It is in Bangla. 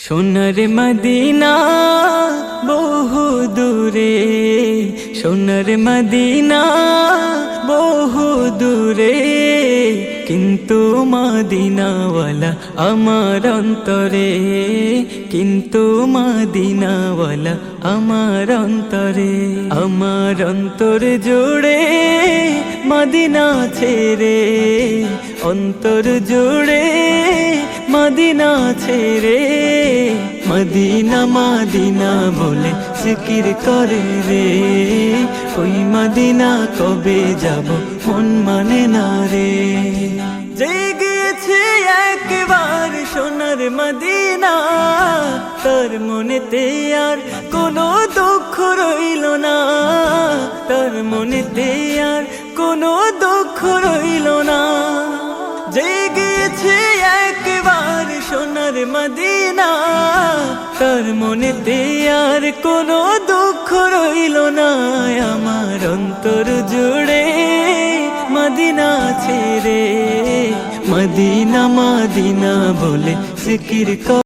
সোনার মদিনা বহু দূরে, সোনার মদিনা বহু দূরে, কিন্তু মদিনাওয়ালা আমার অন্তরে, কিন্তু মদিনাওয়ালা আমার অন্তরে। আমার অন্তর জুড়ে মদিনা ছেড়ে, অন্তর জুড়ে মদিনা ছেড়ে, মদিনা মদিনা বলে জিকির করে রে। ওই মদিনা কবে যাব মন মানে না রে। জেগেছে একবার সোনার মদিনা, তার মনেতে আর কোনো দুঃখ রইল না, তার মনেতে আর কোনো দুঃখ রইল না। জেগেছে একবার সোনার মদিনা, তার মনেতে আর কোনো দুঃখ রইল না। আমার অন্তর জুড়ে মদিনা ছেড়ে, মদিনা মদিনা বলে জিকির